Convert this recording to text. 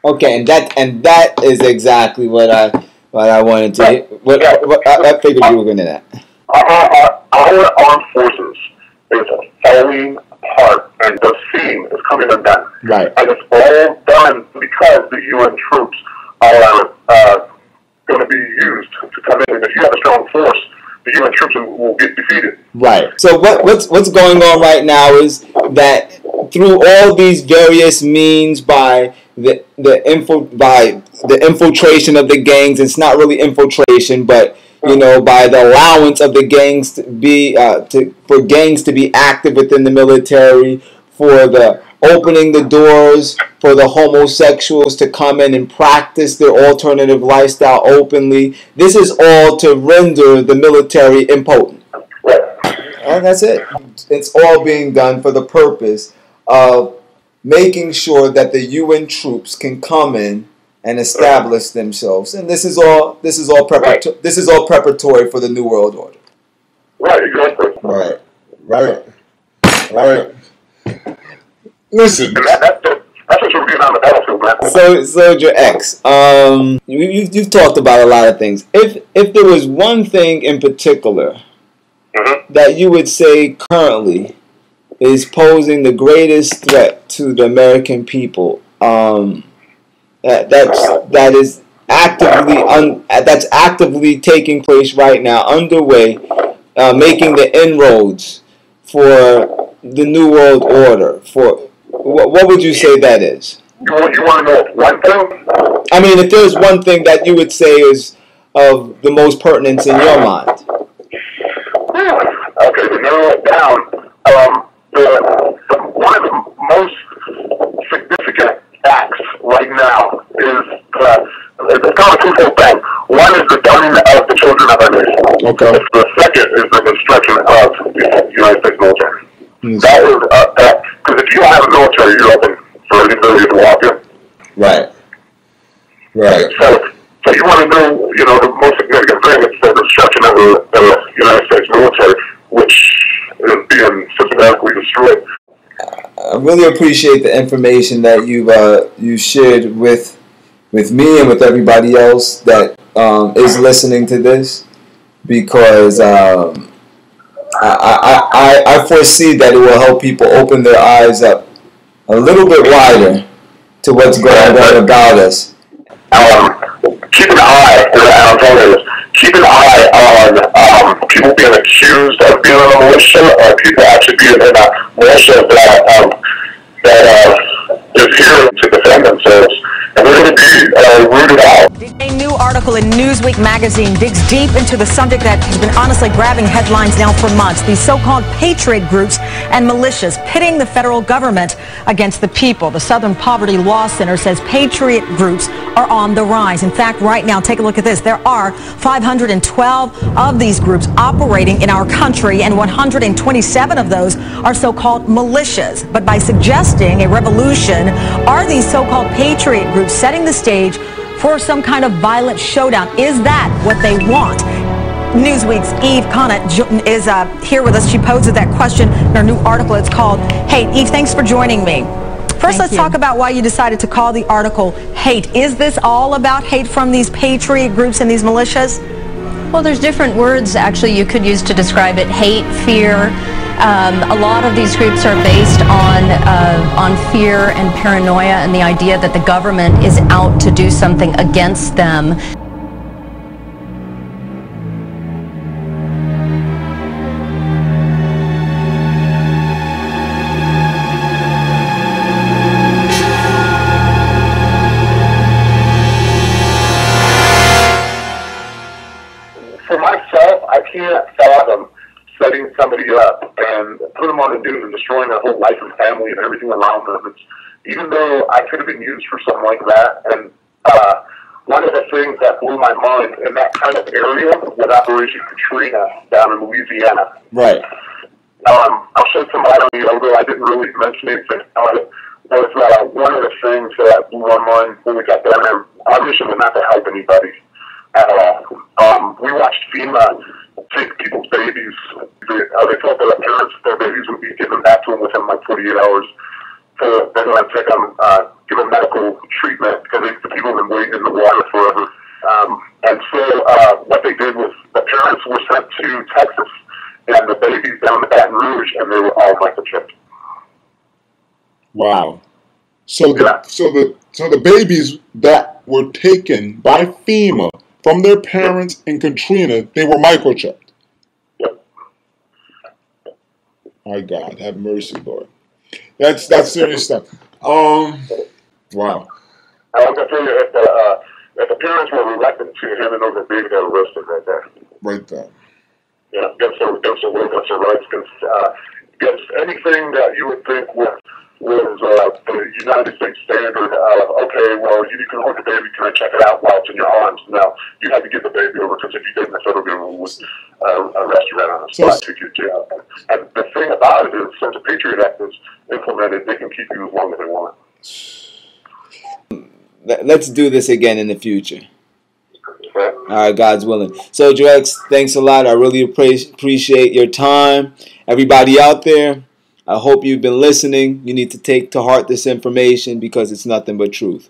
Okay, and that is exactly what I wanted to. I figured you were going to that. Our armed forces is falling apart, and the seam is coming undone. Right. And it's all done because the UN troops are going to be used to come in. And if you have a strong force, the UN troops will get defeated. Right. So what's going on right now is that through all these various means, by the infiltration of the gangs, it's not really infiltration, but by the allowance of the gangs to be for gangs to be active within the military, for the opening the doors for the homosexuals to come in and practice their alternative lifestyle openly. This is all to render the military impotent. And that's it. It's all being done for the purpose of making sure that the UN troops can come in and establish themselves. And this is all preparatory for the New World Order. Right, exactly. Right. Listen. That's what you're getting on the battlefield, man. So Soldier X, you've talked about a lot of things. If there was one thing in particular that you would say currently is posing the greatest threat to the American people, that's actively taking place right now, underway, making the inroads for the New World Order. For what would you say that is? You want to know one thing? I mean, if there's one thing that you would say is of the most pertinence in your mind. Okay, to narrow it down, one of the most significant acts right now is it's kind of a twofold thing. One is the dumbing of the children of our nation. Okay. The second is the destruction of the United States military. That is because if you don't have a military, you're open for anybody to walk in. Right. So you want to know, the most significant thing is the destruction of the United States military, which is being systematically destroyed. I really appreciate the information that you shared with me and with everybody else that is listening to this, because I foresee that it will help people open their eyes up a little bit wider to what's going on about us. Keep an eye, keep an eye on people being accused of being in a militia, or people actually being in a militia that is here to defend themselves. And they're going to be rooted out. A new article in Newsweek magazine digs deep into the subject that has been honestly grabbing headlines now for months. These so-called patriot groups and militias pitting the federal government against the people. The Southern Poverty Law Center says patriot groups are on the rise. In fact, right now, take a look at this. There are 512 of these groups operating in our country, and 127 of those are so-called militias. But by suggesting a revolution, are these so-called patriot groups setting the stage for some kind of violent showdown? Is that what they want? Newsweek's Eve Conant is here with us. She poses that question in her new article. It's called Hate. Eve, thanks for joining me. First, let's talk about why you decided to call the article Hate. Is this all about hate from these patriot groups and these militias? Well, there's different words actually you could use to describe it. Hate, fear. A lot of these groups are based on fear and paranoia and the idea that the government is out to do something against them. For myself, I can't fathom setting somebody up and put them on the news and destroying their whole life and family and everything around them. Even though I could have been used for something like that. And one of the things that blew my mind in that kind of area was Operation Katrina down in Louisiana. Right. I'll shed some light on it, although I didn't really mention anything about it. Was one of the things that blew my mind when we got down there. Our mission was not to help anybody at all. We watched FEMA take people's babies. They told their parents that their babies would be given back to them within like 48 hours. So they're going to take them, give them medical treatment because So the babies that were taken by FEMA from their parents in Katrina, they were microchipped. Yep. My God, have mercy, Lord. That's serious stuff. Wow. I was gonna tell you if the parents were reluctant to handing over the baby, they're arrested right there. Right there. Yeah, against their rights, against anything that you would think was the United States standard of, okay, well, you can hold the baby, can I check it out while it's in your arms? No, you have to give the baby over, because if you didn't, the federal government would arrest you right on the spot, take you to jail. And the thing about it is, since the Patriot Act is implemented, they can keep you as long as they want. Let's do this again in the future. Okay. All right, God's willing. So, Drex, thanks a lot. I really appreciate your time. Everybody out there, I hope you've been listening. You need to take to heart this information because it's nothing but truth.